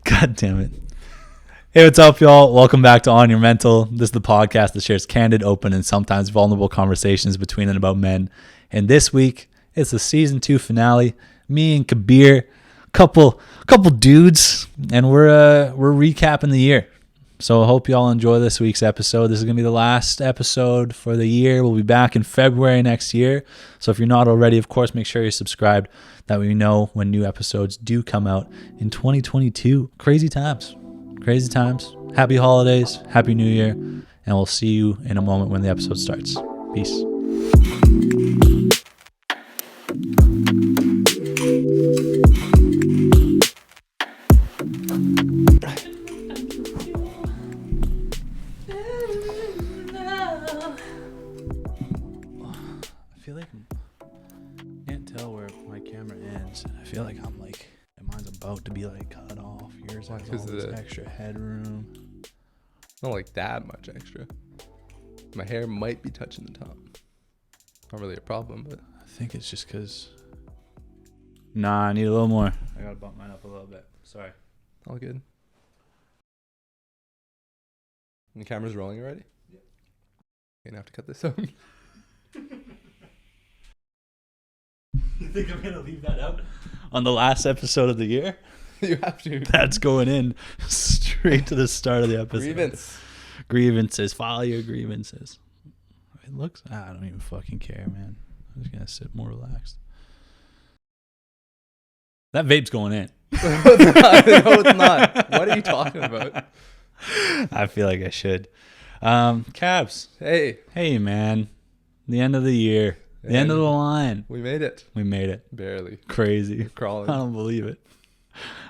God damn it. Hey, what's up, y'all? Welcome back to On Your Mental. This is the podcast that shares candid, open, and sometimes vulnerable conversations between and about men. And this week, it's the season 2 finale. Me and Kabir, couple dudes, and we're recapping the year. So I hope y'all enjoy this week's episode. This is going to be the last episode for the year. We'll be back in February next year. So if you're not already, of course, make sure you're subscribed. That way you know when new episodes do come out in 2022. Crazy times. Crazy times. Happy holidays. Happy New Year. And we'll see you in a moment when the episode starts. Peace. I feel like I can't tell where my camera ends. I feel like I'm like, mine's about to be like cut off. Yours has all this extra headroom. Not like that much extra. My hair might be touching the top. Not really a problem, but I think it's just because. Nah, I need a little more. I gotta bump mine up a little bit. Sorry. all good. And the camera's rolling already? Yeah. You're gonna have to cut this out. You think I'm gonna leave that out on the last episode of the year? You have to. That's going in straight to the start of the episode. Grievances. File your grievances. It looks. I don't even fucking care, man. I'm just gonna sit more relaxed. That vape's going in. No, it's not. What are you talking about? I feel like I should. Cabs. Hey, man. The end of the year. The end of the line. We made it. We made it. Barely. Crazy. We're crawling. I don't believe it.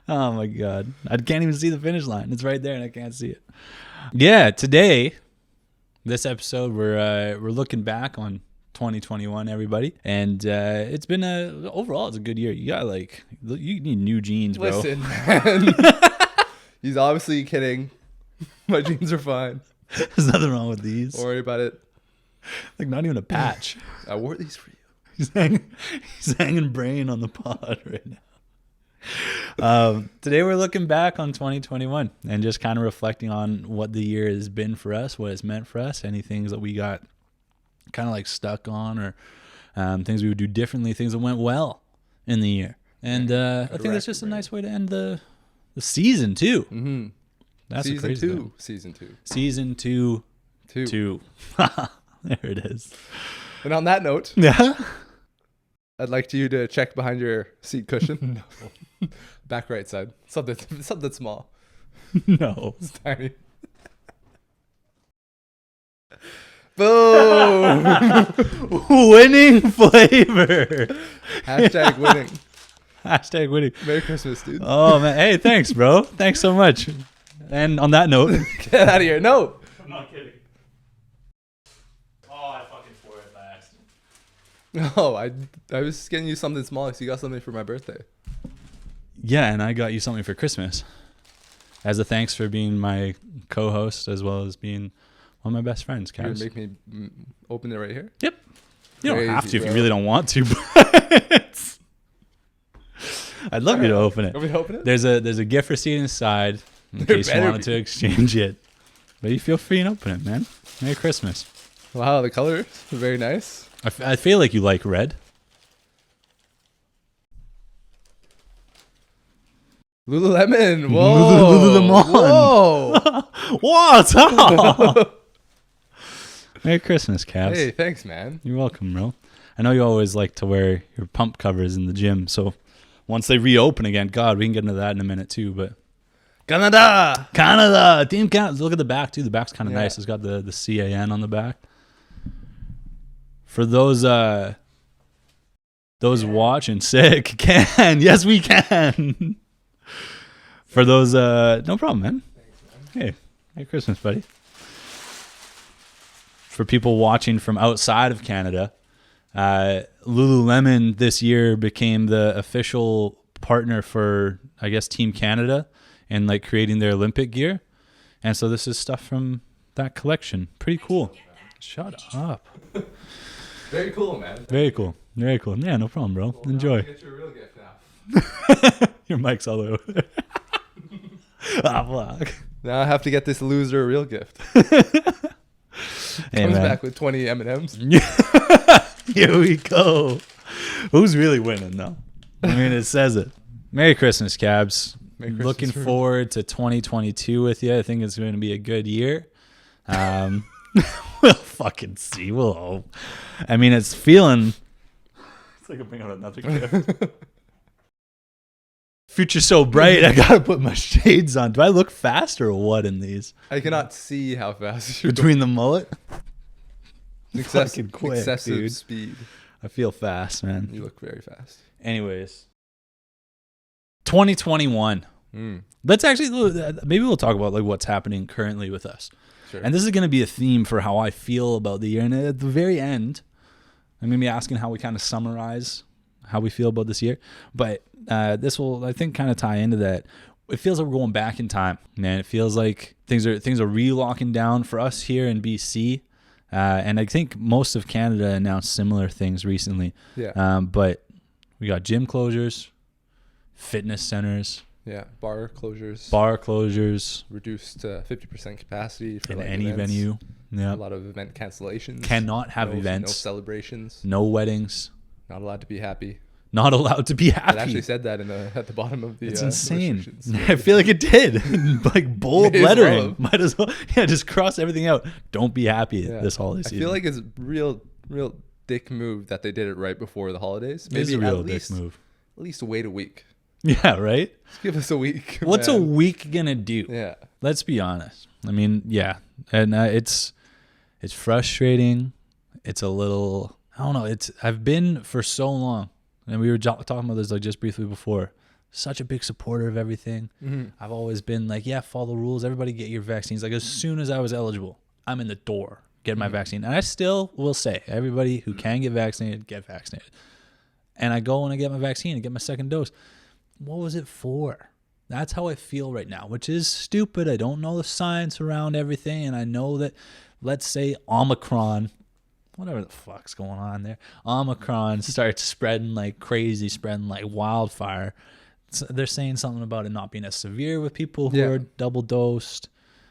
Oh my God. I can't even see the finish line. It's right there and I can't see it. Yeah, today, this episode, we're looking back on 2021, everybody. And it's been overall, it's a good year. You got you need new jeans, bro. Listen, man. He's obviously kidding. My jeans are fine. There's nothing wrong with these. Don't worry about it. Like not even a patch. I wore these for you. He's hanging brain on the pod right now. Today we're looking back on 2021 and just kind of reflecting on what the year has been for us, what it's meant for us, any things that we got kind of like stuck on, or things we would do differently, things that went well in the year. And I think that's just a nice way to end the season too. Mm-hmm. That's season crazy two. thing. Season two. Two. There it is. And on that note, yeah, I'd like you to check behind your seat cushion. No. Back right side. Something small. No. It's tiny. Boom. Winning flavor. Hashtag winning. Hashtag winning. Merry Christmas, dude. Oh, man. Hey, thanks, bro. Thanks so much. And on that note. Get out of here. No. I'm not kidding. Oh, I fucking swore it by accident. No, I was getting you something small because you got something for my birthday. Yeah, and I got you something for Christmas. As a thanks for being my co-host as well as being one of my best friends, Kaz. You're gonna make me open it right here? Yep. You Crazy, don't have to bro. if you really don't want to, but I'd love you to open it. Want me to open it? There's a gift receipt inside in There case you better wanted to exchange it. But you feel free and open it, man. Merry Christmas. Wow, the colors are very nice. I feel like you like red. Lululemon. Whoa. Lululemon. What's up? Merry Christmas, Cavs. Hey, thanks, man. You're welcome, bro. I know you always like to wear your pump covers in the gym, so once they reopen again, God, we can get into that in a minute too, but Canada! Team Canada. Look at the back too. The back's kind of nice. It's got the CAN on the back. For those watching, sick, can. Yes, we can. For those, no problem, man. Thanks, man. Hey, Merry Christmas, buddy. For people watching from outside of Canada, Lululemon this year became the official partner for, I guess, Team Canada and like creating their Olympic gear. And so this is stuff from that collection. Pretty cool. Shut up. Very cool, man. Very cool. Very cool. Yeah, no problem, bro. Well, enjoy. Get you a real gift now. Your mic's all over there. Fuck. Now I have to get this loser a real gift. Hey, Comes man. back with 20 M&Ms. Here we go. Who's really winning, though? I mean, it says it. Merry Christmas, Cabs. Merry Christmas, Looking Reuben. forward to 2022 with you. I think it's going to be a good year. We'll fucking see. We'll hope. I mean, it's feeling... It's like I'm bringing out another gift. Future's so bright, I gotta put my shades on. Do I look fast or what in these? I cannot see how fast you're Between the mullet? excessive, fucking quick, excessive dude. speed. I feel fast, man. You look very fast. Anyways. 2021. Let's actually, maybe we'll talk about like what's happening currently with us. Sure. And this is going to be a theme for how I feel about the year. And at the very end, I'm going to be asking how we kind of summarize how we feel about this year. But this will, I think, kind of tie into that. It feels like we're going back in time, man. It feels like things are re-locking down for us here in BC. And I think most of Canada announced similar things recently. Yeah. But we got gym closures, fitness centers, Yeah. Bar closures. reduced to 50% capacity for in like any events. venue. Yeah. A lot of event cancellations. Cannot have No events. celebrations. No weddings. Not allowed to be happy. Not allowed to be It happy. actually said that at the bottom of the. It's insane. restrictions. I feel like it did. Like bold May as lettering. well. Might as well. Yeah, just cross everything out. Don't be happy Yeah. this holiday season. I feel like it's real dick move that they did it right before the holidays. It is Maybe a real at dick least move. wait a week. Yeah, right? Just give us a week. What's a man. week gonna do? Yeah. Let's be honest. I mean, yeah, and it's frustrating. It's a little. I don't know. I've been for so long, and we were talking about this like just briefly before. Such a big supporter of everything. Mm-hmm. I've always been like, yeah, follow the rules. Everybody get your vaccines. Like as soon as I was eligible, I'm in the door, get my vaccine. And I still will say, everybody who can get vaccinated, get vaccinated. And I go and I get my vaccine and get my second dose. What was it for? That's how I feel right now, which is stupid. I don't know the science around everything. And I know that, let's say Omicron, whatever the fuck's going on there, Omicron starts spreading like crazy, spreading like wildfire. So they're saying something about it not being as severe with people who are double dosed.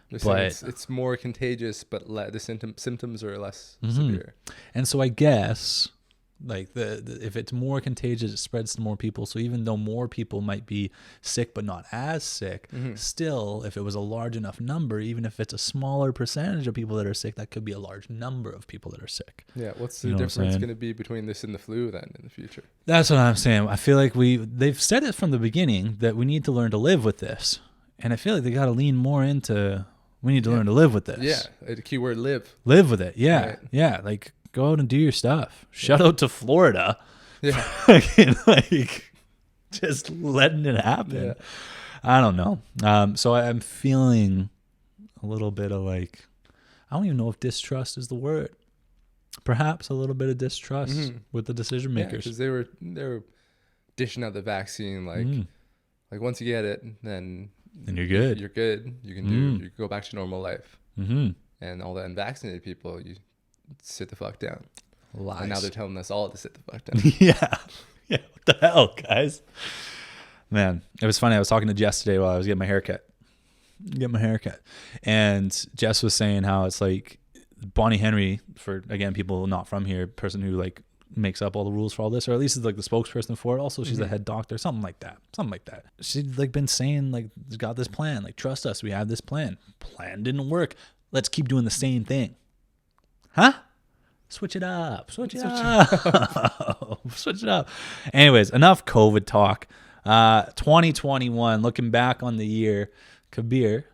They're saying But it's more contagious, but the symptoms are less severe. and so I guess like the if it's more contagious, it spreads to more people. So even though more people might be sick but not as sick, still, if it was a large enough number, even if it's a smaller percentage of people that are sick, that could be a large number of people that are sick. Yeah. What's the You know what I'm difference saying? going to be between this and the flu then in the future? That's what I'm saying. I feel like they've said it from the beginning that we need to learn to live with this. And I feel like they got to lean more into, we need to learn to live with this. Yeah. The keyword live. Live with it. Yeah. Right. Yeah. Like go out and do your stuff. Shout out to Florida. Yeah. like just letting it happen. Yeah. I don't know. So I'm feeling a little bit of like, I don't even know if distrust is the word. Perhaps a little bit of distrust with the decision makers. Because they were dishing out the vaccine like once you get it, then And you're good. You're good. You can you can go back to normal life. Mm-hmm. And all the unvaccinated people, you sit the fuck down. Lies. And now they're telling us all to sit the fuck down. Yeah. Yeah. What the hell, guys? Man, it was funny. I was talking to Jess today while I was getting my haircut. And Jess was saying how it's like Bonnie Henry, for, again, people not from here, person who like makes up all the rules for all this, or at least is like the spokesperson for it. Also, she's a head doctor, something like that. She'd like been saying like, got this plan, like trust us, we have this plan. Plan didn't work. Let's keep doing the same thing. Huh? Switch it up. Switch it up. Anyways, enough COVID talk. 2021, looking back on the year, Kabir,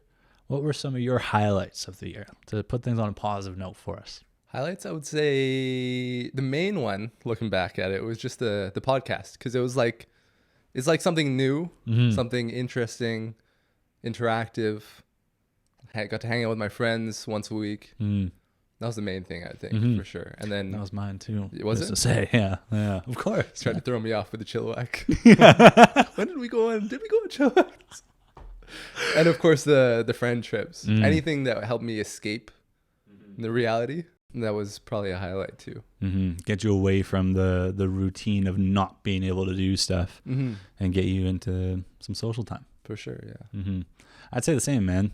what were some of your highlights of the year to put things on a positive note for us? Highlights, I would say the main one, looking back at it, was just the podcast, because it was like, it's like something new, something interesting, interactive. I got to hang out with my friends once a week. That was the main thing, I think, for sure. And then That was mine too. Was just it? to say, yeah, of course. tried to throw me off with the Chilliwack. When did we go on? Did we go on Chilliwack? And of course the friend trips. Anything that helped me escape the reality. That was probably a highlight too. Get you away from the routine of not being able to do stuff and get you into some social time. For sure. Yeah. I'd say the same, man.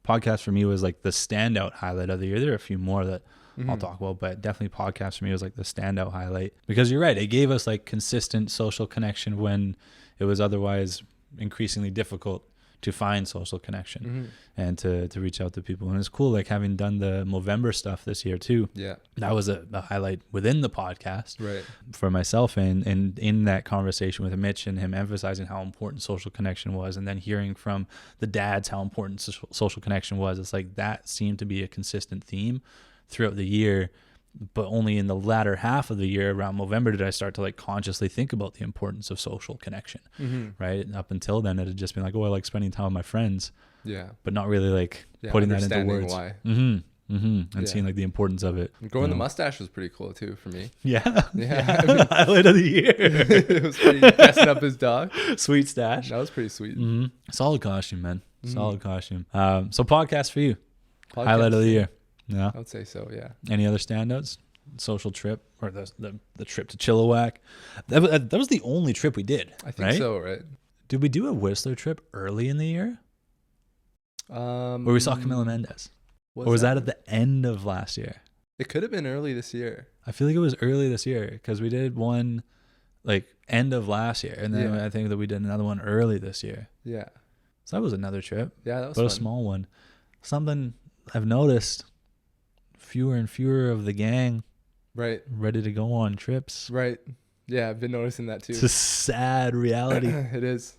Podcast for me was like the standout highlight of the year. There are a few more that I'll talk about, but definitely podcast for me was like the standout highlight, because you're right. It gave us like consistent social connection when it was otherwise increasingly difficult to find social connection and to reach out to people. And it's cool, like having done the Movember stuff this year too. Yeah. That was a highlight within the podcast Right. for myself. And in that conversation with Mitch and him emphasizing how important social connection was, and then hearing from the dads how important social connection was, it's like that seemed to be a consistent theme throughout the year. But only in the latter half of the year around November did I start to like consciously think about the importance of social connection. Right. And up until then, it had just been like, oh, I like spending time with my friends. Yeah. But not really like putting that into words. Why. And seeing like the importance of it. Growing the mustache was pretty cool too for me. Yeah. Yeah. Highlight of the year. It was pretty dressing up his dog. Sweet stash. That was pretty sweet. Solid costume, man. Solid costume. So podcast for you. Highlight of the year. Yeah, I would say so. Yeah. Any other standouts? Social trip, or the trip to Chilliwack? That was the only trip we did. I think so. Right. Did we do a Whistler trip early in the year? Where we saw Camila Mendes, or was that at the end of last year? It could have been early this year. I feel like it was early this year because we did one like end of last year, and then I think that we did another one early this year. Yeah. So that was another trip. Yeah, that was but fun. A small one. Something I've noticed. Fewer and fewer of the gang ready to go on trips. Right. Yeah, I've been noticing that too. It's a sad reality. It is.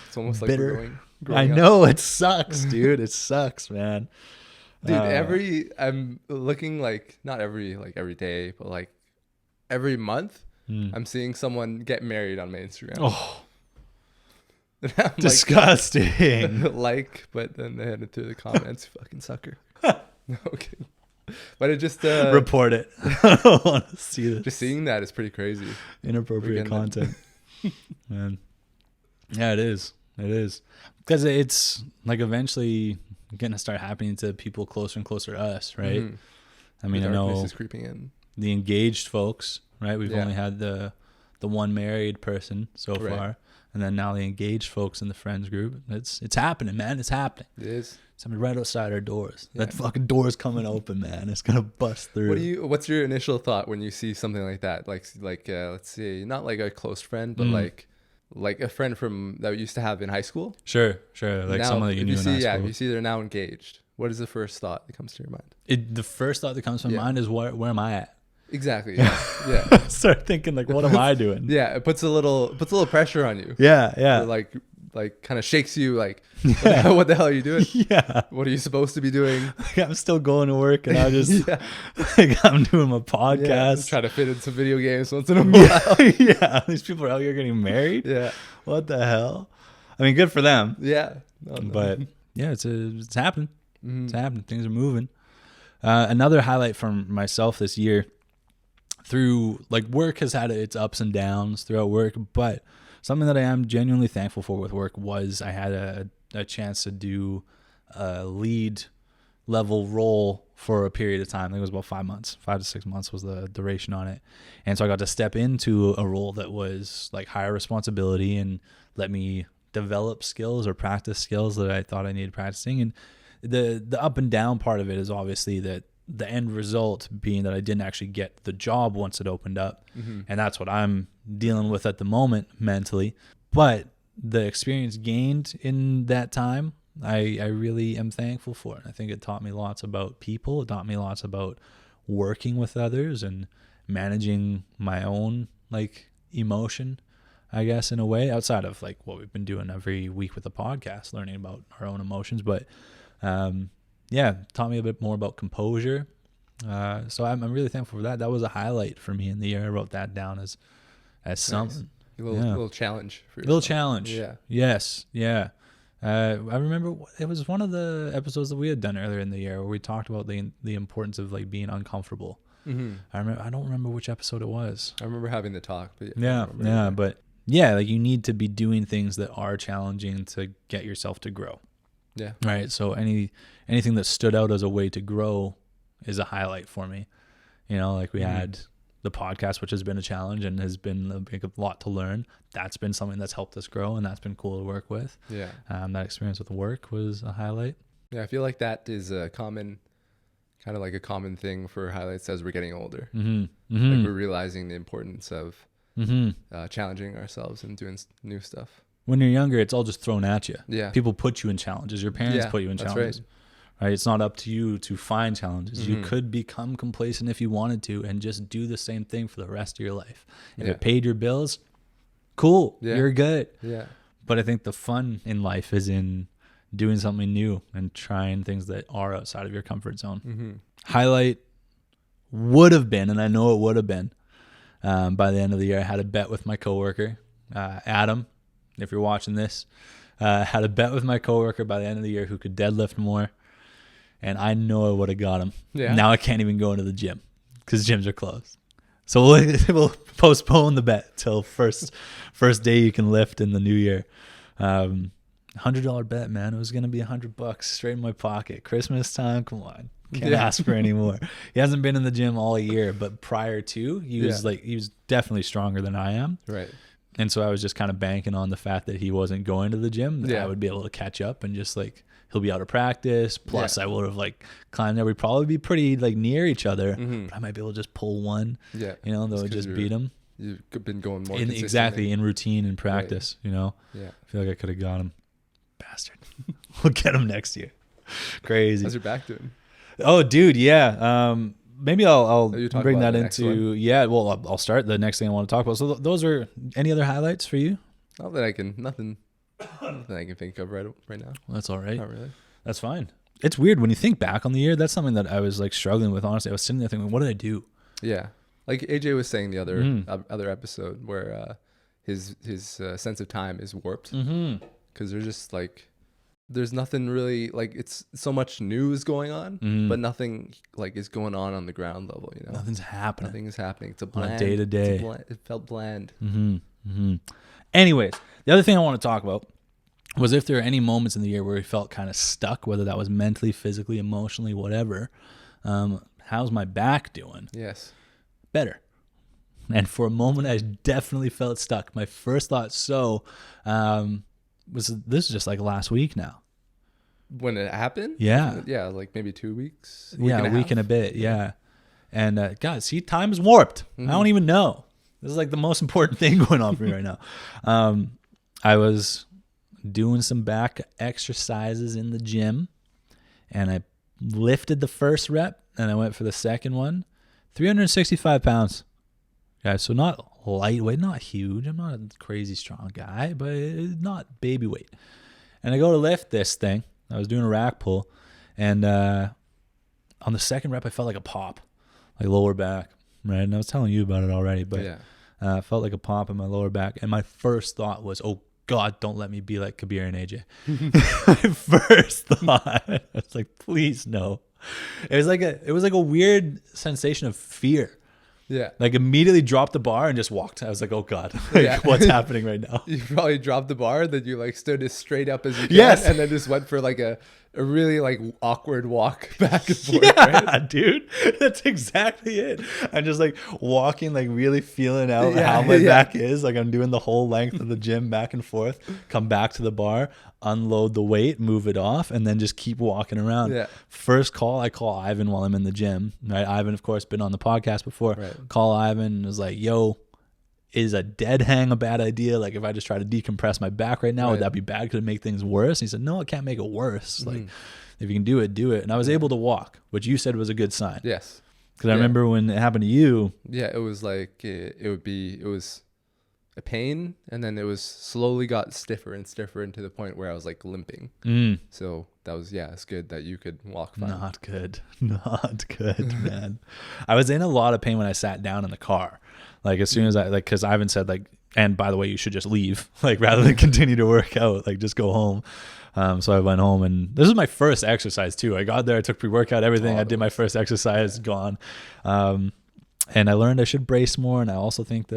It's almost bitter. like we're growing I know, it sucks, dude. It sucks, man. Dude, I'm looking like not every day, but like every month I'm seeing someone get married on my Instagram. Oh. Disgusting. But then they had it through the comments, fucking sucker. No, okay. But it just report it. I don't want to see this. Just seeing that is pretty crazy. Inappropriate content. Man. Yeah, it is. It is. Because it's like eventually going to start happening to people closer and closer to us, right? I mean, I know is creeping in. The engaged folks, right? We've only had the one married person so far. And then now the engaged folks in the friends group. It's happening, man. It's happening. It is. Somebody right outside our doors. Yeah. That fucking door's coming open, man. It's gonna bust through. What's your initial thought when you see something like that? Like let's say not like a close friend, but like a friend from that we used to have in high school. Sure. Like now, someone that you knew in high school. Yeah, if you see they're now engaged, what is the first thought that comes to your mind? The first thought that comes to my mind is where am I at? Exactly. Yeah. Start thinking like, what am I doing? Yeah, it puts a little pressure on you. Yeah. Like kind of shakes you like, what the hell are you doing? Yeah. What are you supposed to be doing? I'm still going to work and I just like I'm doing my podcast. Try to fit in some video games once in a while. Yeah. These people are out here getting married. Yeah. What the hell? I mean, good for them. Yeah. But yeah, it's happening. It's happening. Things are moving. Another highlight from myself this year through like work has had its ups and downs throughout work, but something that I am genuinely thankful for with work was I had a chance to do a lead level role for a period of time. I think it was about 5 to 6 months was the duration on it. And so I got to step into a role that was like higher responsibility and let me develop skills or practice skills that I thought I needed practicing. And the up and down part of it is obviously that the end result being that I didn't actually get the job once it opened up. And that's what I'm dealing with at the moment mentally. But the experience gained in that time, I really am thankful for it. I think it taught me lots about people. It taught me lots about working with others and managing my own like emotion, I guess, in a way, outside of like what we've been doing every week with the podcast, learning about our own emotions. But taught me a bit more about composure. So I'm really thankful for that. That was a highlight for me in the year. I wrote that down as something. A little challenge for yourself. A little challenge. Yeah. Yes. Yeah. I remember it was one of the episodes that we had done earlier in the year where we talked about the importance of like being uncomfortable. I don't remember which episode it was. I remember having the talk, but like you need to be doing things that are challenging to get yourself to grow. Yeah. Right. So anything that stood out as a way to grow is a highlight for me. You know, like we had the podcast, which has been a challenge and has been a lot to learn. That's been something that's helped us grow, and that's been cool to work with. Yeah. That experience with work was a highlight. Yeah, I feel like that is a common thing for highlights as we're getting older. Like we're realizing the importance of challenging ourselves and doing new stuff. When you're younger, it's all just thrown at you. Yeah. People put you in challenges. Your parents put you in challenges. Right. It's not up to you to find challenges. You could become complacent if you wanted to and just do the same thing for the rest of your life. If it paid your bills, cool. You're good. Yeah. But I think the fun in life is in doing something new and trying things that are outside of your comfort zone. Highlight would have been, and I know it would have been, by the end of the year, I had a bet with my coworker, Adam, if you're watching this, had a bet with my coworker by the end of the year who could deadlift more. And I know I would have got him. Yeah. Now I can't even go into the gym because gyms are closed. So we'll postpone the bet till first day you can lift in the new year. $100 bet, man. It was gonna be $100 straight in my pocket. Christmas time, come on, can't ask for any more. He hasn't been in the gym all year, but prior to, he was definitely stronger than I am. Right. And so I was just kind of banking on the fact that he wasn't going to the gym. That I would be able to catch up and just like. He'll be out of practice. Plus, I would have like climbed there. We'd probably be pretty like near each other. But I might be able to just pull one. Yeah, you know, that would just beat him. You've been going more exactly in routine and practice. Right. You know. Yeah. I feel like I could have got him. Bastard. We'll get him next year. Crazy. How's your back doing? Oh, dude, yeah. Maybe I'll bring that into Well, I'll start the next thing I want to talk about. So those are any other highlights for you? Not that I can. Nothing that I can think of right now. Well, that's all right. Not really. That's fine. It's weird when you think back on the year. That's something that I was like struggling with. Honestly, I was sitting there thinking, "What did I do?" Yeah, like AJ was saying the other episode where his sense of time is warped because there's just like there's nothing really like it's so much news going on, but nothing like is going on the ground level. You know, nothing's happening. Nothing is happening. It's a bland, on a day to day. It felt bland. Anyways, the other thing I want to talk about was if there are any moments in the year where we felt kind of stuck, whether that was mentally, physically, emotionally, whatever. How's my back doing? Yes. Better. And for a moment, I definitely felt stuck. My first thought was this is just like last week now. When it happened? Yeah. Yeah, like maybe 2 weeks. A week and a bit, yeah. And God, see, time is warped. I don't even know. This is like the most important thing going on for me right now. I was doing some back exercises in the gym, and I lifted the first rep, and I went for the second one. 365 pounds. Guys, so not lightweight, not huge. I'm not a crazy strong guy, but not baby weight. And I go to lift this thing. I was doing a rack pull, and on the second rep, I felt like a pop, like lower back. Right, and I was telling you about it already, but I felt like a pop in my lower back, and my first thought was, "Oh God, don't let me be like Kabir and AJ." My first thought, I was like, "Please no." It was like a weird sensation of fear. Yeah, like immediately dropped the bar and just walked. I was like, "Oh God, like, what's happening right now?" You probably dropped the bar, then you like stood as straight up as you can, and then just went for like a really like awkward walk back and forth. Yeah, right? Dude, that's exactly it. I'm just like walking, like really feeling out how my back is. Like I'm doing the whole length of the gym back and forth, come back to the bar, unload the weight, move it off, and then just keep walking around. Yeah. First call, I call Ivan while I'm in the gym. Right, Ivan, of course, been on the podcast before. Right. Call Ivan and was like, "Yo, is a dead hang a bad idea? Like if I just try to decompress my back right now, would that be bad? Could it make things worse?" And he said, "No, it can't make it worse. Like if you can do it, do it." And I was able to walk, which you said was a good sign. Yes. Because I remember when it happened to you. Yeah, it was like it was a pain, and then it was slowly got stiffer and stiffer to the point where I was like limping. So that was it's good that you could walk fine. Not good, man. I was in a lot of pain when I sat down in the car. Like as soon as I because Ivan said like, and by the way, you should just leave, like rather than continue to work out, like just go home. So I went home, and this was my first exercise too. I got there, I took pre-workout, everything. I did my first exercise, gone. And I learned I should brace more. And I also think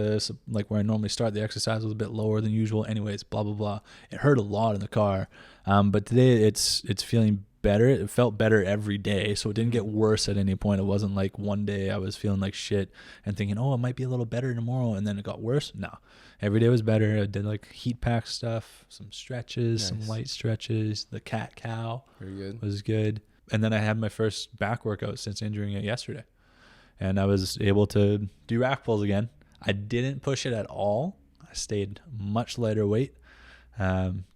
like where I normally start, the exercise was a bit lower than usual. Anyways, blah, blah, blah. It hurt a lot in the car. But today it's feeling better. It felt better every day, so it didn't get worse at any point. It wasn't like one day I was feeling like shit and thinking, oh, it might be a little better tomorrow, and then it got worse. No, every day was better. I did like heat pack stuff, some stretches, some light stretches. The cat cow was good. And then I had my first back workout since injuring it yesterday, and I was able to do rack pulls again. I didn't push it at all. I stayed much lighter weight.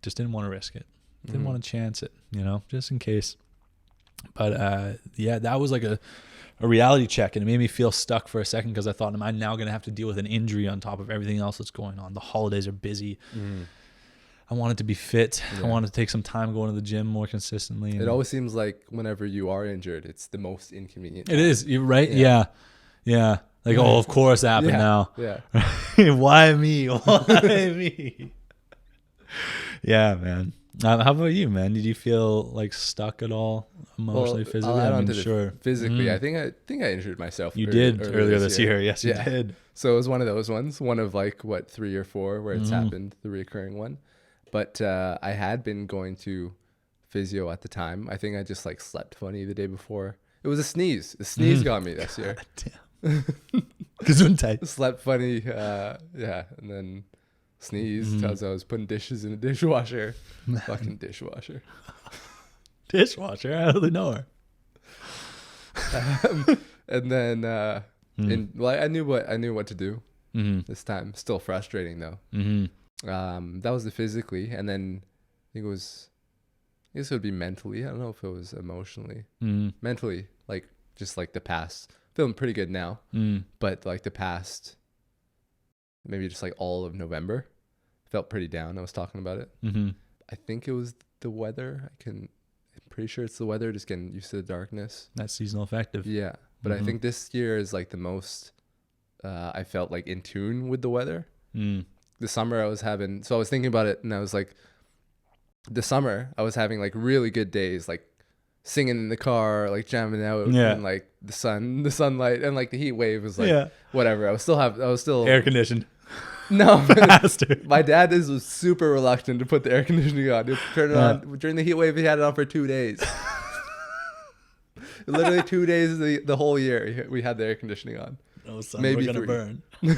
Just didn't want to risk it. Didn't want to chance it, just in case. But yeah, that was like a reality check, and it made me feel stuck for a second because I thought, am I now going to have to deal with an injury on top of everything else that's going on? The holidays are busy. I wanted to be fit. I wanted to take some time going to the gym more consistently. It always seems like whenever you are injured, it's the most inconvenient. It is. You're right. Yeah. Like, oh, of course it happened now. Yeah. Why me? Why me? Yeah, man. How about you, man? Did you feel like stuck at all emotionally, physically? I'll add on to physically. I think I injured myself. You did earlier this year. Yes, you did. So it was one of those ones, one of like 3 or 4 where it's happened, the recurring one. But I had been going to physio at the time. I think I just like slept funny the day before. It was a sneeze. The sneeze got me this year. Damn. Gesundheit. Slept funny. And then sneezed as I was putting dishes in a dishwasher. Fucking dishwasher. Dishwasher? I don't really know her. And then I knew what to do this time. Still frustrating though. That was the physically, and then I guess it would be mentally. I don't know if it was emotionally. Mentally, like just like the past. Feeling pretty good now, but like the past, maybe just like all of November, felt pretty down. I was talking about it. I think it was the weather. I'm pretty sure it's the weather. Just getting used to the darkness. That's seasonal affective. Yeah, but I think this year is like the most. I felt like in tune with the weather. The summer I was having. So I was thinking about it, and I was like, the summer I was having like really good days, like singing in the car, like jamming out, and like the sunlight, and like the heat wave was like whatever. I was still air conditioned. No, my dad was super reluctant to put the air conditioning on. He'd turn it on during the heat wave. He had it on for 2 days. Literally 2 days the whole year we had the air conditioning on. Oh, son, maybe we're gonna burn. You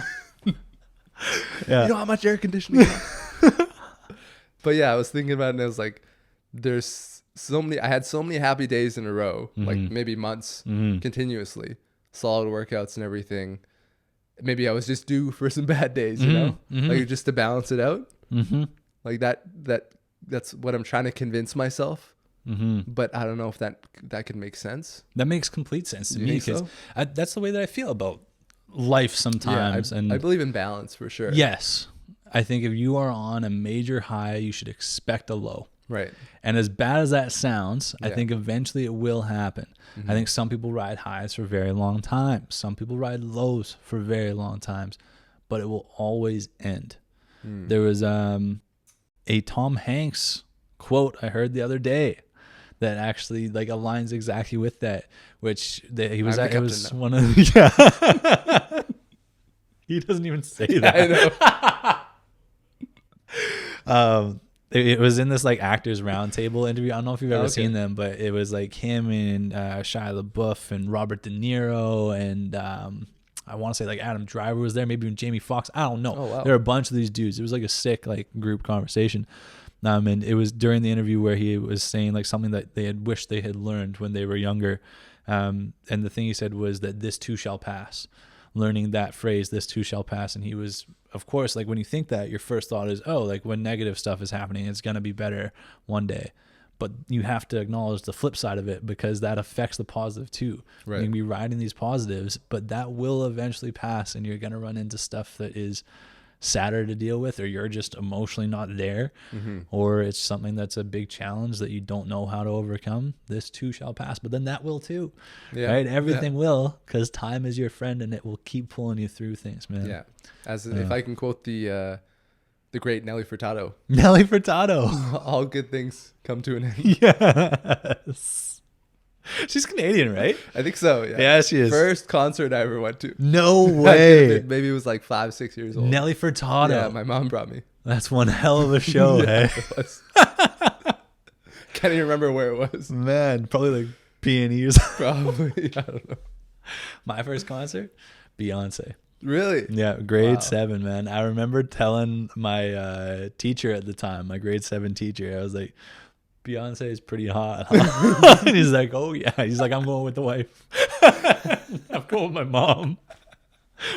know how much air conditioning. But yeah, I was thinking about it, and I was like, I had so many happy days in a row, like maybe months continuously, solid workouts and everything. Maybe I was just due for some bad days, like just to balance it out. Like that's what I'm trying to convince myself. But I don't know if that could make sense. That makes complete sense to me, because that's the way that I feel about life sometimes. And I believe in balance for sure. Yes. I think if you are on a major high, you should expect a low. Right. And as bad as that sounds, I think eventually it will happen. I think some people ride highs for a very long time. Some people ride lows for very long times, but it will always end. There was a Tom Hanks quote I heard the other day that actually like aligns exactly with that, which he was at, it was one of he doesn't even say that. I know. It was in this like actors roundtable interview. I don't know if you've ever seen them, but it was like him and Shia LaBeouf and Robert De Niro and I want to say like Adam Driver was there, maybe even Jamie Foxx. I don't know. Oh, wow. There were a bunch of these dudes. It was like a sick like group conversation. And it was during the interview where he was saying like something that they had wished they had learned when they were younger. And the thing he said was that this too shall pass. Learning that phrase, this too shall pass. And he was, of course, like when you think that, your first thought is, oh, like when negative stuff is happening, it's going to be better one day. But you have to acknowledge the flip side of it, because that affects the positive too. Right. You can be riding these positives, but that will eventually pass, and you're going to run into stuff that is sadder to deal with, or you're just emotionally not there, or it's something that's a big challenge that you don't know how to overcome. This too shall pass, but then that will too, right? Everything will, because time is your friend, and it will keep pulling you through things, man. Yeah. If I can quote the great Nelly Furtado. Nelly Furtado. All good things come to an end. Yes. She's Canadian, right? I think so, yeah. Yeah, she is. First concert I ever went to. No way. Maybe it was like 5-6 years old. Nelly Furtado. Yeah, my mom brought me. That's one hell of a show, hey? It was. can't even remember where it was. Man, probably like P&E's. Probably. I don't know. My first concert, Beyonce. Really? Yeah, grade 7, man. I remember telling my teacher at the time, my grade 7 teacher, I was like, Beyonce is pretty hot. Huh? And he's like, oh yeah. He's like, I'm going with the wife. I'm going with my mom.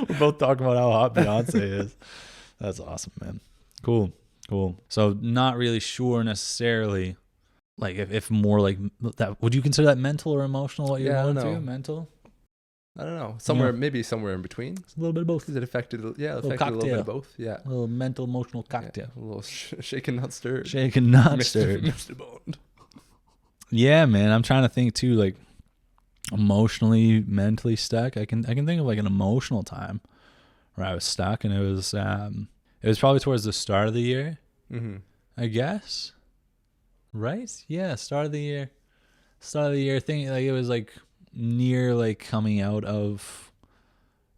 We're both talking about how hot Beyonce is. That's awesome, man. Cool. So not really sure necessarily, like if more like that. Would you consider that mental or emotional? What you're going through? Mental? I don't know. Maybe somewhere in between. It's a little bit of both. Because it affected, a little bit of both. Yeah. A little mental, emotional cocktail. Yeah, a little shaken, not stirred. Shaken, not stirred. Mr. Bond. Yeah, man. I'm trying to think too, like emotionally, mentally stuck. I can think of like an emotional time where I was stuck, and it was probably towards the start of the year, I guess. Right? Yeah, start of the year. Thing, like it was like near like coming out of,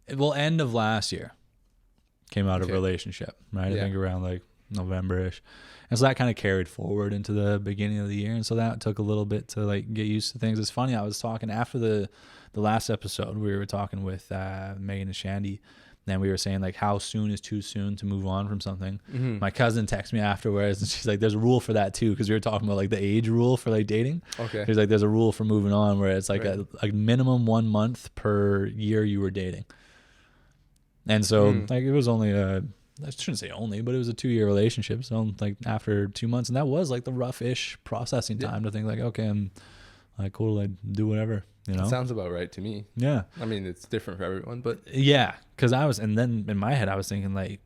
end of last year. Came out of a relationship, right? Yeah. I think around like November-ish. And so that kind of carried forward into the beginning of the year. And so that took a little bit to like get used to things. It's funny, I was talking after the last episode, we were talking with Megan and Shandy, and we were saying like how soon is too soon to move on from something. My cousin texted me afterwards, and she's like, there's a rule for that too, because we were talking about like the age rule for like dating. Okay. She's like, there's a rule for moving on where it's like a minimum 1 month per year you were dating. And so like it was only I shouldn't say only, but it was a 2-year relationship. So like after 2 months, and that was like the rough-ish processing time to think like, okay, I'm like cool, I do whatever, you know. That sounds about right to me. Yeah. I mean, it's different for everyone, but yeah, because and then in my head I was thinking like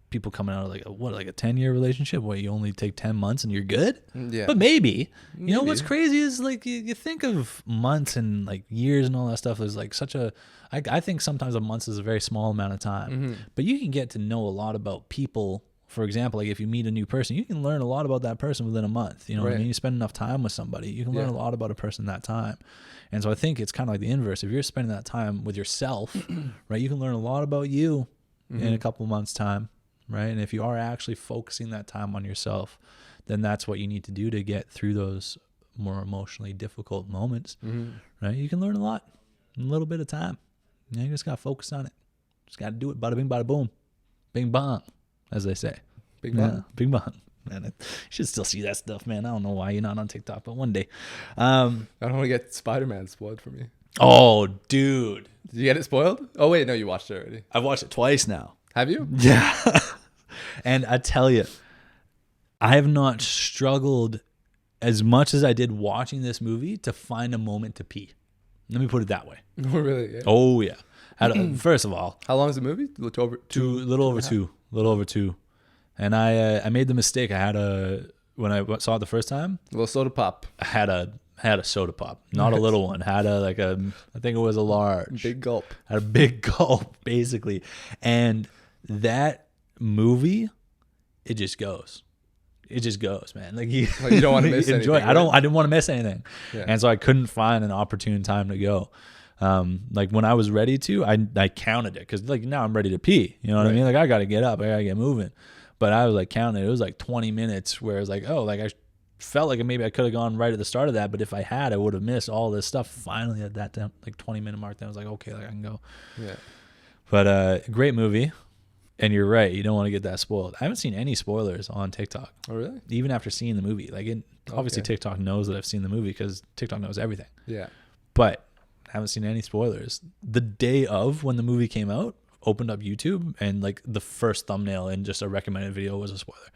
people coming out of like a 10-year relationship where you only take 10 months and you're good. Yeah. But maybe. You know what's crazy is like you think of months and like years and all that stuff is like such a, I think sometimes a month is a very small amount of time, but you can get to know a lot about people. For example, like if you meet a new person, you can learn a lot about that person within a month. You know what I mean? You spend enough time with somebody, you can learn a lot about a person in that time. And so I think it's kind of like the inverse. If you're spending that time with yourself, right, you can learn a lot about you in a couple months' time, right? And if you are actually focusing that time on yourself, then that's what you need to do to get through those more emotionally difficult moments, right? You can learn a lot in a little bit of time. You just got to focus on it. Just got to do it. Bada bing, bada boom. Bing bong, as they say. Bing bong. Yeah, bing bong. Man, you should still see that stuff, man. I don't know why you're not on TikTok, but one day. I don't want to get Spider-Man spoiled for me. Oh, dude. Did you get it spoiled? Oh, wait. No, you watched it already. I've watched it twice now. Have you? Yeah. And I tell you, I have not struggled as much as I did watching this movie to find a moment to pee. Let me put it that way. Oh, really? Yeah. Oh, yeah. First of all. How long is the movie? A little over two. And I made the mistake. When I saw it the first time. A little soda pop. I had a soda pop. Not a little one. I think it was a large. Big gulp. Had a big gulp, basically. And that movie, it just goes. It just goes, man. Like you don't want to miss anything. Right? I didn't want to miss anything. Yeah. And so I couldn't find an opportune time to go. Like when I was ready to, I counted it because like now I'm ready to pee. You know what I mean? Like I got to get up. I got to get moving. But I was like counting it. It was like 20 minutes where it was like, oh, like I felt like maybe I could have gone right at the start of that. But if I had, I would have missed all this stuff. Finally at that time, like 20-minute mark, then I was like, okay, like I can go. Yeah. But great movie. And you're right. You don't want to get that spoiled. I haven't seen any spoilers on TikTok. Oh, really? Even after seeing the movie. Like, obviously TikTok knows that I've seen the movie because TikTok knows everything. Yeah. But I haven't seen any spoilers. The day of when the movie came out, opened up YouTube, and like the first thumbnail and just a recommended video was a spoiler.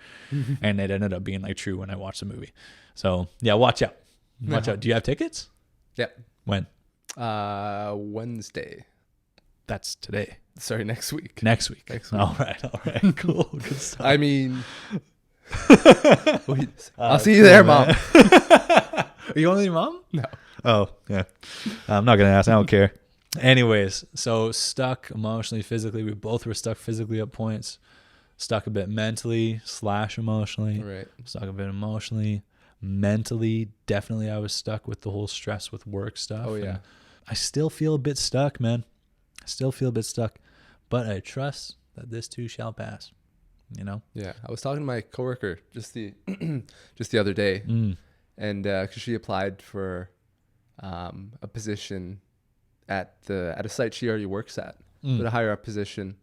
And it ended up being like true when I watched the movie. So, yeah, watch out. Watch out. Do you have tickets? Yep. When? Wednesday. That's today. Sorry, next week. Next week. All right. Cool. Good stuff. I mean, I'll see you there, Mom. Are you going with your mom? No. Oh, yeah. I'm not going to ask. I don't care. Anyways, so stuck emotionally, physically. We both were stuck physically at points. Stuck a bit mentally / emotionally. Right. Stuck a bit emotionally. Mentally, definitely I was stuck with the whole stress with work stuff. Oh, yeah. And I still feel a bit stuck, man. I still feel a bit stuck. But I trust that this too shall pass. You know? Yeah. I was talking to my coworker just the other day. And because she applied for a position at a site she already works at, but a higher up position.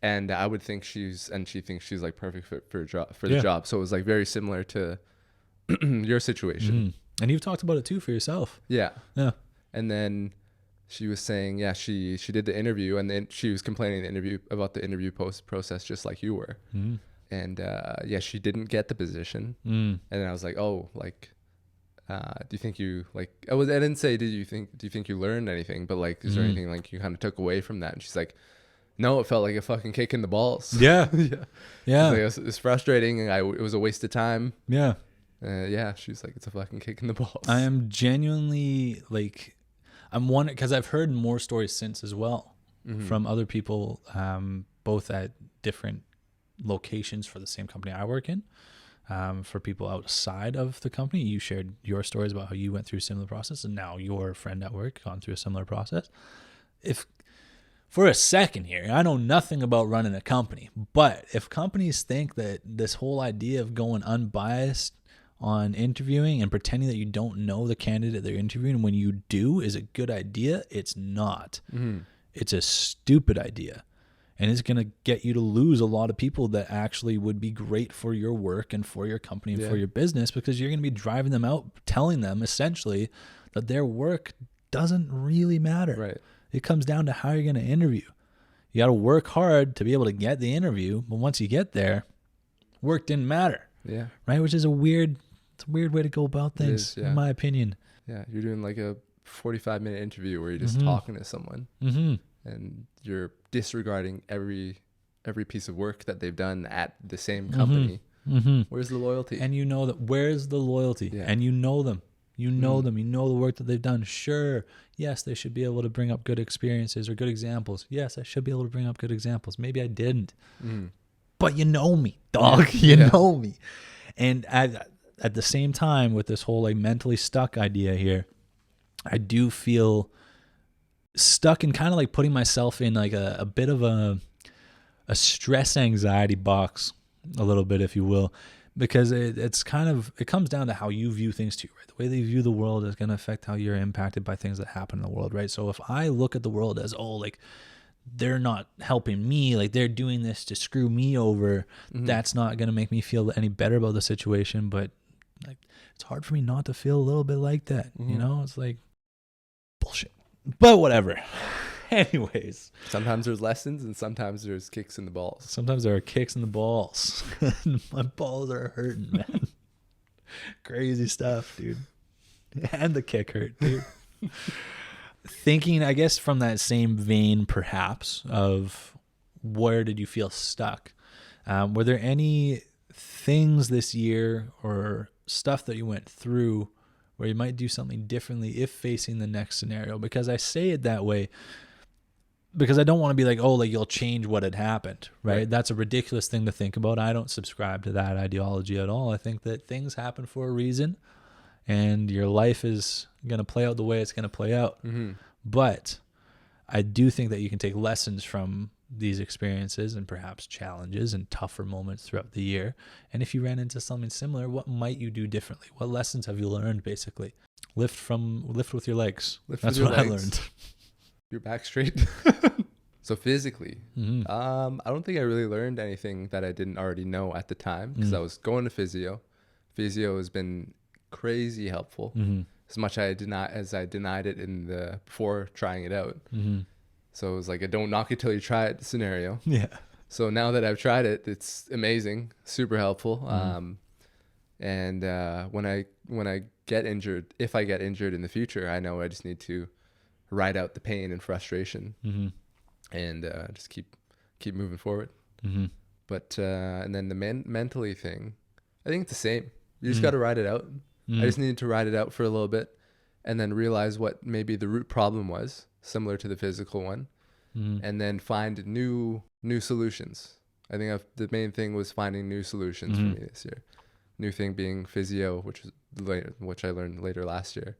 And I would think she thinks she's like perfect fit for the job. So it was like very similar to your situation. And you've talked about it too for yourself. Yeah. Yeah. And then she was saying, she did the interview, and then she was complaining about the interview process, just like you were. And she didn't get the position. And then I was like, oh, like, do you think you like? I didn't say, do you think you learned anything? But like, is there anything like you kind of took away from that? And she's like, no, it felt like a fucking kick in the balls. Yeah. Yeah. It was frustrating, and it was a waste of time. Yeah. She's like, it's a fucking kick in the balls. I am genuinely like, I'm wondering, because I've heard more stories since as well from other people, both at different locations for the same company I work in. For people outside of the company, you shared your stories about how you went through a similar process, and now your friend at work gone through a similar process. If for a second here, I know nothing about running a company, but if companies think that this whole idea of going unbiased on interviewing and pretending that you don't know the candidate they're interviewing when you do is a good idea, it's not. It's a stupid idea. And it's going to get you to lose a lot of people that actually would be great for your work and for your company and for your business, because you're going to be driving them out, telling them essentially that their work doesn't really matter. Right. It comes down to how you're going to interview. You got to work hard to be able to get the interview, but once you get there, work didn't matter. Yeah. Right? Which is a weird way to go about things, in my opinion. Yeah. You're doing like a 45-minute interview where you're just talking to someone. And you're disregarding every piece of work that they've done at the same company. Where's the loyalty? And you know that. Where's the loyalty? Yeah. And you know them. You know them. You know the work that they've done. Sure. Yes, they should be able to bring up good experiences or good examples. Yes, I should be able to bring up good examples. Maybe I didn't. But you know me, dog. You know me. And at the same time, with this whole like mentally stuck idea here, I do feel stuck in kind of like putting myself in like a bit of a stress anxiety box, a little bit, if you will, because it comes down to how you view things too, right? The way that you view the world is going to affect how you're impacted by things that happen in the world, right? So if I look at the world as, oh, like they're not helping me, like they're doing this to screw me over, that's not going to make me feel any better about the situation. But like, it's hard for me not to feel a little bit like that, you know? It's like bullshit. But whatever. Anyways. Sometimes there's lessons and sometimes there's kicks in the balls. Sometimes there are kicks in the balls. My balls are hurting, man. Crazy stuff, dude. And the kick hurt, dude. Thinking, I guess, from that same vein, perhaps, of where did you feel stuck? Were there any things this year or stuff that you went through where you might do something differently if facing the next scenario? Because I say it that way because I don't want to be like, oh, like you'll change what had happened, right? That's a ridiculous thing to think about. I don't subscribe to that ideology at all. I think that things happen for a reason and your life is going to play out the way it's going to play out. But I do think that you can take lessons from these experiences and perhaps challenges and tougher moments throughout the year. And if you ran into something similar, what might you do differently? What lessons have you learned, basically? Lift with your legs. That's what I learned. Your back straight. So physically, I don't think I really learned anything that I didn't already know at the time, because I was going to physio. Physio has been crazy helpful. As much as I denied it before trying it out. So it was like a don't knock it till you try it scenario. Yeah. So now that I've tried it, it's amazing, super helpful. And when I get injured, if I get injured in the future, I know I just need to ride out the pain and frustration, and just keep moving forward. But and then the mentally thing, I think it's the same. You just got to ride it out. I just needed to ride it out for a little bit, and then realize what maybe the root problem was, similar to the physical one, and then find new solutions. I think the main thing was finding new solutions for me this year. New thing being physio, which I learned later last year,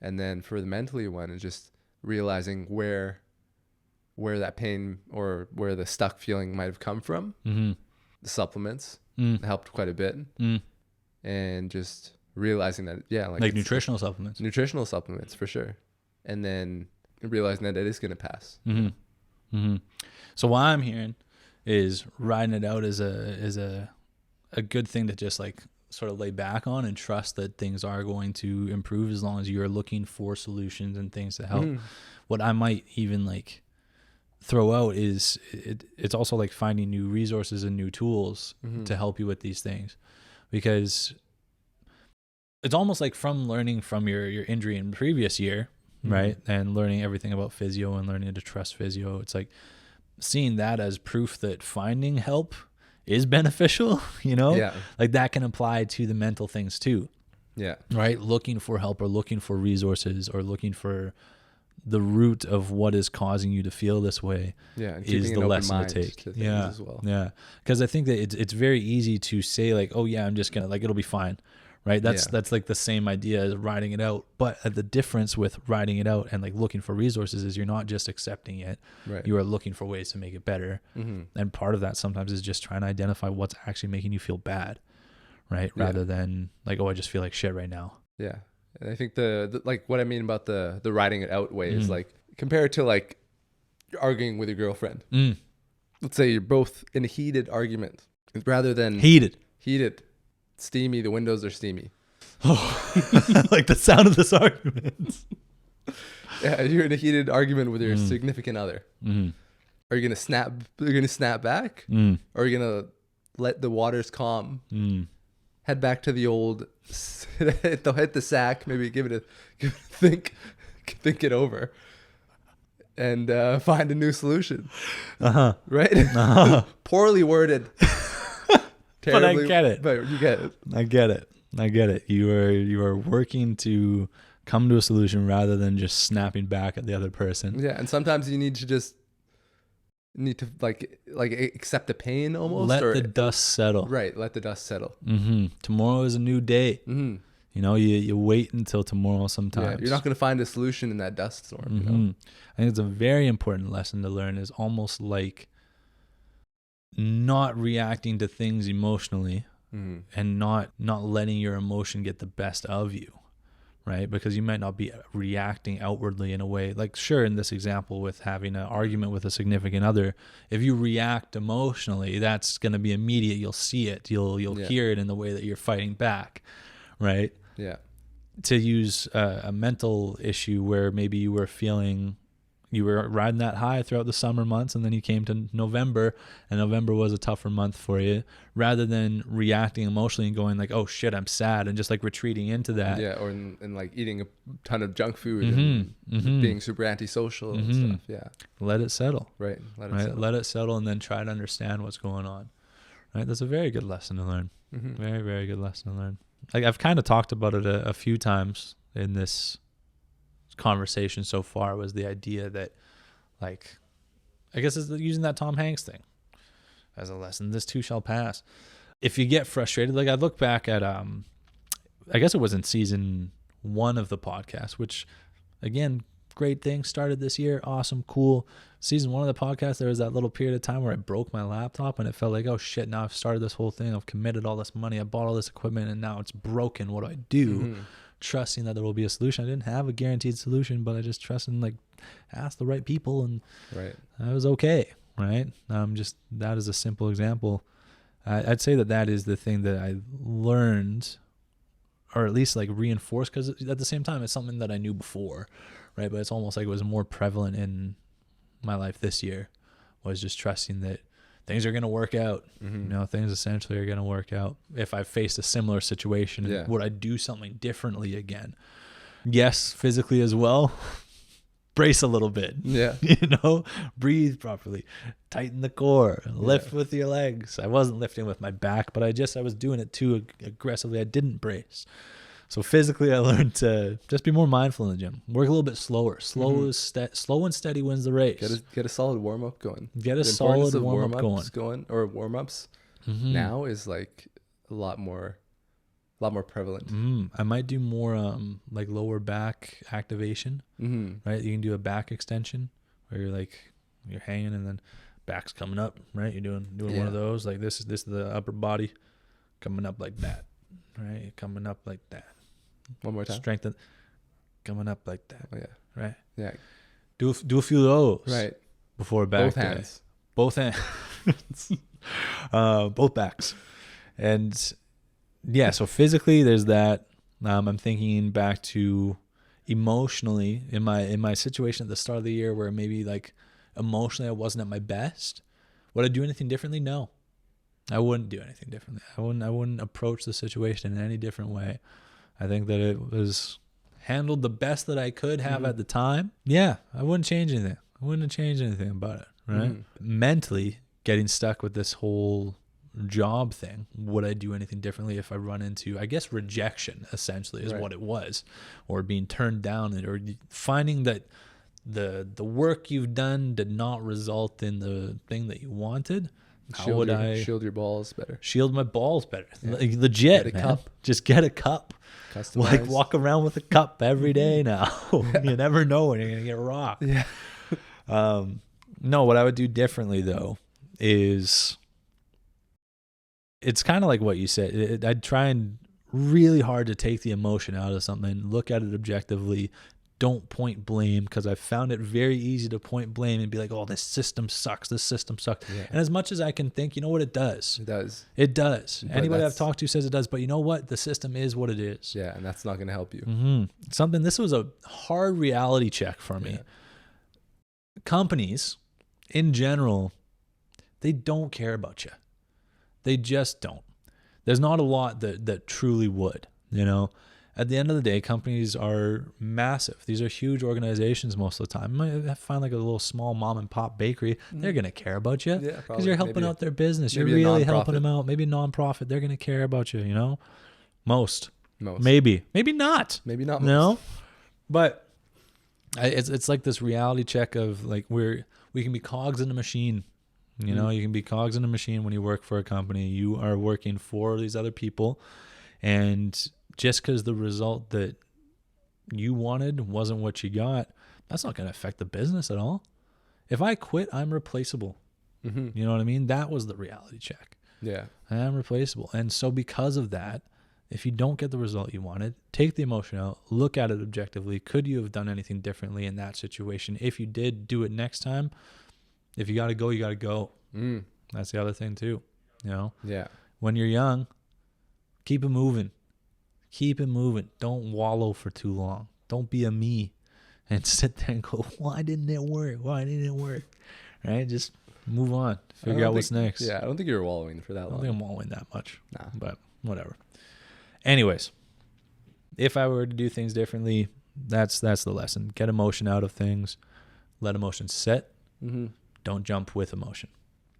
and then for the mentally one is just realizing where that pain or where the stuck feeling might have come from. The supplements helped quite a bit, and just realizing that, like nutritional supplements. Nutritional supplements for sure. And then realizing that it is going to pass. So what I'm hearing is riding it out is a good thing to just like sort of lay back on and trust that things are going to improve as long as you're looking for solutions and things to help. What I might even like throw out is it's also like finding new resources and new tools to help you with these things, because it's almost like from learning from your injury in the previous year, right? And learning everything about physio and learning to trust physio. It's like seeing that as proof that finding help is beneficial, you know? Yeah. Like that can apply to the mental things too. Yeah. Right? Looking for help or looking for resources or looking for the root of what is causing you to feel this way and is the lesson to take. As well. Yeah. Because I think that it's very easy to say like, oh yeah, I'm just going to like, it'll be fine. Right. That's like the same idea as riding it out. But the difference with riding it out and like looking for resources is you're not just accepting it. Right. You are looking for ways to make it better. And part of that sometimes is just trying to identify what's actually making you feel bad. Right. Rather than like, oh, I just feel like shit right now. Yeah. And I think the like what I mean about the riding it out way is like compare it to like you're arguing with your girlfriend. Let's say you're both in a heated argument rather than heated. Steamy, the windows are steamy. Oh, like the sound of this argument. Yeah, you're in a heated argument with your significant other. Are you gonna snap? You're gonna snap back, or are you gonna let the waters calm? Head back to the old, hit the sack. Maybe give it a think it over, and find a new solution. Right? Poorly worded. Terribly, but I get it. But you get it. I get it. You are working to come to a solution rather than just snapping back at the other person. Yeah, and sometimes you need to like accept the pain almost. Let the dust settle. Right, let the dust settle. Tomorrow is a new day. You know, you wait until tomorrow sometimes. Yeah, you're not going to find a solution in that dust storm. You know? I think it's a very important lesson to learn, is almost like not reacting to things emotionally and not letting your emotion get the best of you, right? Because you might not be reacting outwardly in a way like, sure, in this example with having an argument with a significant other, if you react emotionally, that's going to be immediate. You'll see it. You'll hear it in the way that you're fighting back, right? Yeah. To use a mental issue where maybe you were riding that high throughout the summer months, and then you came to November, and November was a tougher month for you, rather than reacting emotionally and going like, oh shit, I'm sad, and just like retreating into that. Yeah, or in like eating a ton of junk food and being super antisocial and stuff. Yeah. Let it settle. Right. Let it settle, and then try to understand what's going on. Right. That's a very good lesson to learn. Very, very good lesson to learn. Like I've kind of talked about it a few times in this conversation so far, was the idea that, like, I guess it's using that Tom Hanks thing as a lesson. This too shall pass. If you get frustrated, like I look back at I guess it was in season 1 of the podcast, which again, great thing, started this year, awesome, cool. Season 1 of the podcast, there was that little period of time where I broke my laptop, and it felt like, oh shit, now I've started this whole thing, I've committed all this money, I bought all this equipment, and now it's broken. What do I do? Trusting that there will be a solution. I didn't have a guaranteed solution, but I just trusted and like asked the right people, and I was okay. Right. Just that is a simple example. I'd say that is the thing that I learned, or at least like reinforced, because at the same time, it's something that I knew before. Right. But it's almost like it was more prevalent in my life this year, was just trusting that things are going to work out. You know, things essentially are going to work out. If I faced a similar situation, would I do something differently again? Yes, physically as well. Brace a little bit. Yeah. You know, breathe properly, tighten the core, lift with your legs. I wasn't lifting with my back, but I was doing it too aggressively. I didn't brace. So physically, I learned to just be more mindful in the gym. Work a little bit slower. Slow and steady wins the race. Get a solid warm up going. Get a solid warm up going. Or warm ups now is like a lot more prevalent. I might do more like lower back activation. Right, you can do a back extension where you're hanging and then back's coming up. Right, you're doing one of those. Like this is the upper body coming up like that. right? Coming up like that. One more time. Strengthen. Coming up like that. Oh, yeah. Right. Yeah. Do a few of those. Right. Before back Both day. hands. Both hands. Both backs. And yeah, so physically there's that. I'm thinking back to emotionally in my situation at the start of the year where maybe like emotionally I wasn't at my best. Would I do anything differently? No. I wouldn't do anything differently. I wouldn't approach the situation in any different way. I think that it was handled the best that I could have at the time. Yeah, I wouldn't change anything. I wouldn't have changed anything about it, right? Mentally, getting stuck with this whole job thing, would I do anything differently if I run into, I guess, rejection essentially is what it was, or being turned down, or finding that the work you've done did not result in the thing that you wanted. How would I shield your balls better? Shield my balls better. Yeah. Legit, get a man. cup. Just get a cup. Customized. Like walk around with a cup every day now. You never know when you're gonna get rocked. Yeah. No, what I would do differently though is it's kind of like what you said. I'd try and really hard to take the emotion out of something, look at it objectively. Don't point blame, because I found it very easy to point blame and be like, oh, this system sucks. This system sucks. Yeah. And as much as I can think, you know what, it does. It does. It does. But anybody I've talked to says it does. But you know what? The system is what it is. Yeah, and that's not going to help you. This was a hard reality check for me. Companies, in general, they don't care about you. They just don't. There's not a lot that truly would, you know. At the end of the day, companies are massive. These are huge organizations most of the time. You might find like a little small mom and pop bakery. They're going to care about you because you're helping out their business. You're really helping them out. Maybe a nonprofit. They're going to care about you, you know? Most. Maybe not. Maybe not most. No? But it's like this reality check of like we can be cogs in a machine. You know, you can be cogs in a machine when you work for a company. You are working for these other people, and just because the result that you wanted wasn't what you got, that's not going to affect the business at all. If I quit, I'm replaceable. You know what I mean? That was the reality check. Yeah. I am replaceable. And so because of that, if you don't get the result you wanted, take the emotion out, look at it objectively. Could you have done anything differently in that situation? If you did, do it next time. If you got to go, you got to go. That's the other thing too. You know? Yeah. When you're young, keep it moving. Keep it moving. Don't wallow for too long. Don't be a me and sit there and go, why didn't it work? Why didn't it work? Right? Just move on. Figure out what's next. Yeah, I don't think you were wallowing for that long. I don't think I'm wallowing that much. Nah. But whatever. Anyways, if I were to do things differently, that's the lesson. Get emotion out of things. Let emotion sit. Don't jump with emotion.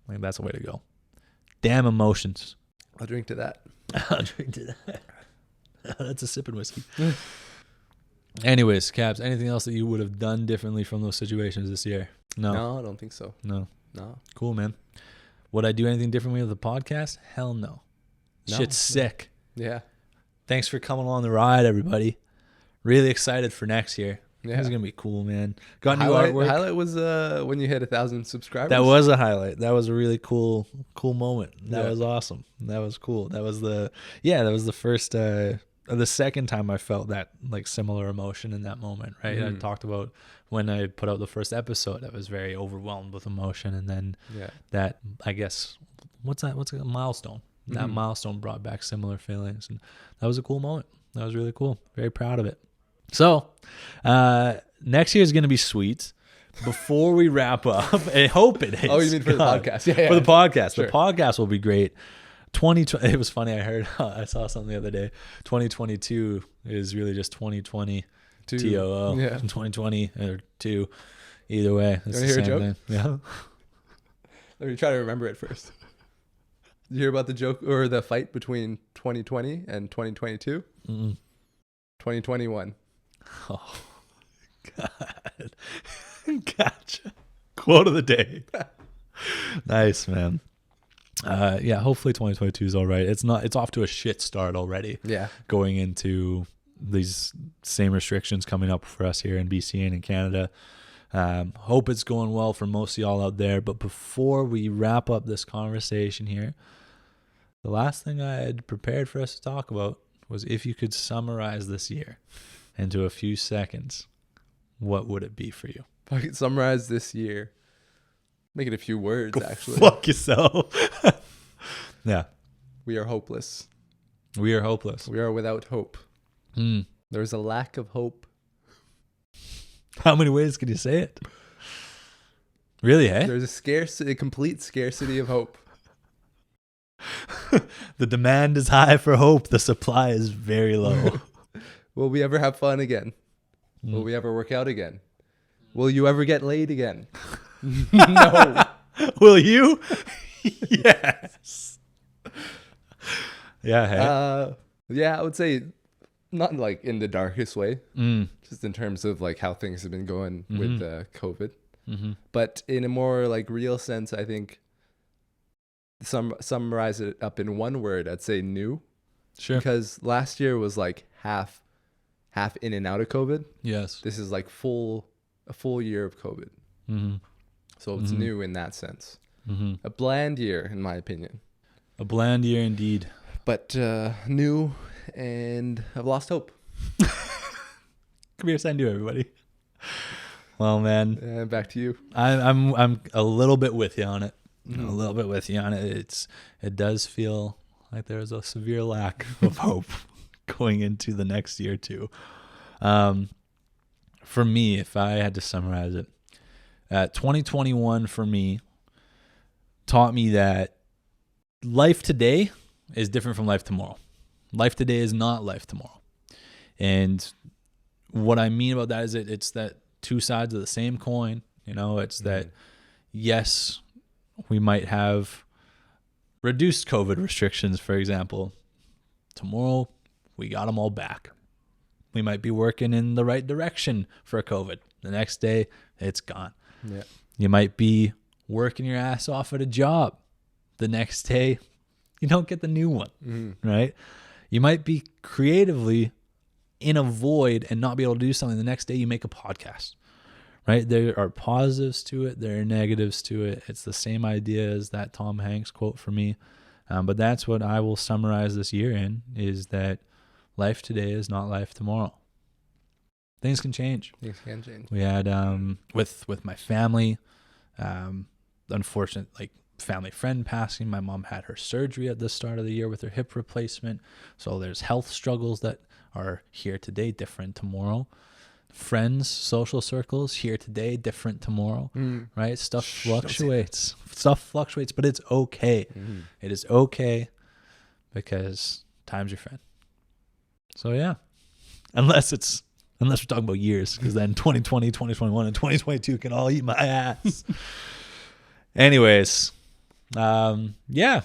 I think that's the way to go. Damn emotions. I'll drink to that. I'll drink to that. That's a sipping whiskey. Anyways, Caps, anything else that you would have done differently from those situations this year? No, I don't think so. No. Cool, man. Would I do anything differently with the podcast? Hell no. Shit's sick. Yeah. Thanks for coming along the ride, everybody. Really excited for next year. Yeah. This is going to be cool, man. Got new artwork. The highlight was when you hit 1,000 subscribers. That was a highlight. That was a really cool moment. That was awesome. That was cool. That was the first, the second time I felt that like similar emotion in that moment, right? I talked about when I put out the first episode, I was very overwhelmed with emotion. And then that, I guess, what's a milestone? That milestone brought back similar feelings. And that was a cool moment. That was really cool. Very proud of it. So, next year is going to be sweet. Before we wrap up, I hope it is. Oh, you mean for the podcast? Yeah, for the podcast. Sure. The podcast will be great. 2020. It was funny. I saw something the other day. 2022 is really just 2020. TOO. Yeah. 2020 or 2. Either way, it's the same thing. Yeah. Let me try to remember it first. Did you hear about the joke or the fight between 2020 and 2022? 2021. Oh, God. Gotcha. Quote of the day. Nice, man. Hopefully 2022 is all right. It's off to a shit start already. Yeah. Going into these same restrictions coming up for us here in BC and in Canada. Hope it's going well for most of y'all out there. But before we wrap up this conversation here, The last thing I had prepared for us to talk about was if you could summarize this year into a few seconds, what would it be for you? If I could summarize this year, make it a few words, actually. Fuck yourself. Yeah. We are hopeless. We are hopeless. We are without hope. There's a lack of hope. How many ways could you say it? Really, hey? There's a complete scarcity of hope. The demand is high for hope. The supply is very low. Will we ever have fun again? Will we ever work out again? Will you ever get laid again? No. Will you? Yes. Yeah, hey. Yeah, I would say not like in the darkest way, just in terms of like how things have been going with COVID. But in a more like real sense, I think summarize it up in one word, I'd say new. Sure. Because last year was like half in and out of COVID. Yes. This is like a full year of COVID. So it's new in that sense. A bland year, in my opinion. A bland year indeed. But new, and I've lost hope. Kabir, Sandhu, everybody. Well, man, Back to you. I'm a little bit with you on it. A little bit with you on it. It does feel like there's a severe lack of hope going into the next year too. For me, if I had to summarize it, 2021 for me taught me that life today is different from life tomorrow. Life today is not life tomorrow. And what I mean about that is it's that two sides of the same coin. You know, it's that, yes, we might have reduced COVID restrictions, for example. Tomorrow, we got them all back. We might be working in the right direction for COVID. The next day, it's gone. Yeah. You might be working your ass off at a job. The next day, you don't get the new one, right? You might be creatively in a void and not be able to do something. The next day, you make a podcast, right? There are positives to it. There are negatives to it. It's the same idea as that Tom Hanks quote for me. But that's what I will summarize this year in, is that life today is not life tomorrow. Things can change. Things can change. We had, with my family, unfortunate, like, family friend passing. My mom had her surgery at the start of the year with her hip replacement. So there's health struggles that are here today, different tomorrow. Friends, social circles, here today, different tomorrow, right? Stuff fluctuates. But it's okay. It is okay because time's your friend. So yeah, unless we're talking about years, because then 2020, 2021, and 2022 can all eat my ass. Anyways, yeah.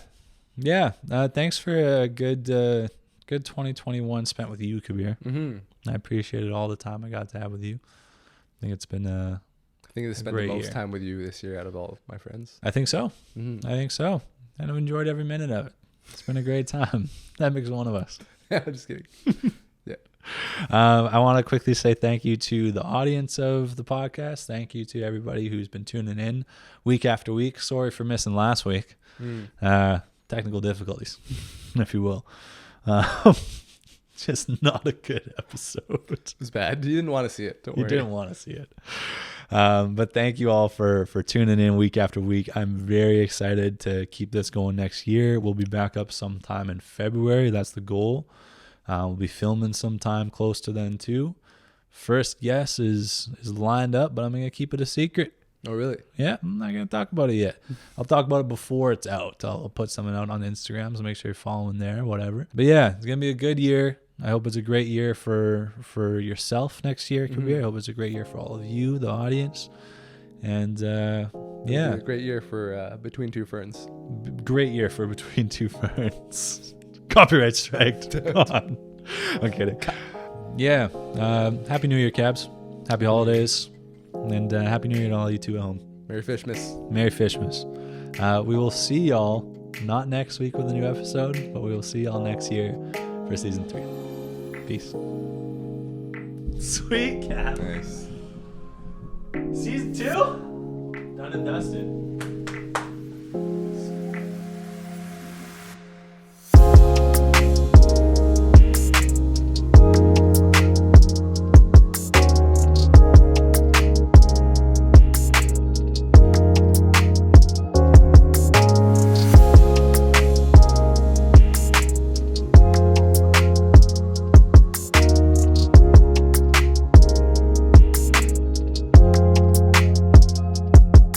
Thanks for a good 2021 spent with you, Kabir. I appreciated all the time I got to have with you. I think it's been I think I spent the most year. time with you this year out of all of my friends. I think so. And I've enjoyed every minute of it. It's been a great time. That makes one of us. I'm just kidding. Yeah. I want to quickly say thank you to the audience of the podcast. Thank you to everybody who's been tuning in week after week. Sorry for missing last week. Technical difficulties, if you will. Just not a good episode. It was bad. You didn't want to see it. Don't worry. You didn't want to see it. But thank you all for tuning in week after week. I'm very excited to keep this going next year. We'll be back up sometime in February. That's the goal. We'll be filming sometime close to then too. First guest is lined up, but I'm going to keep it a secret. Oh, really? Yeah, I'm not going to talk about it yet. I'll talk about it before it's out. I'll put something out on Instagram, so make sure you're following there, whatever. But yeah, it's going to be a good year. I hope it's a great year for yourself next year, Kabir. I hope it's a great year for all of you, the audience. And yeah. A great year for Between Two Ferns. Great year for Between Two Ferns. Copyright strike. Come on. I'm kidding. Yeah. Happy New Year, Cabs. Happy holidays. And Happy New Year to all you two at home. Merry Fishmas. Merry Fishmas. We will see y'all, not next week with a new episode, but we will see y'all next year for season 3. Peace. Sweet cat. Nice. Season 2? Done and dusted.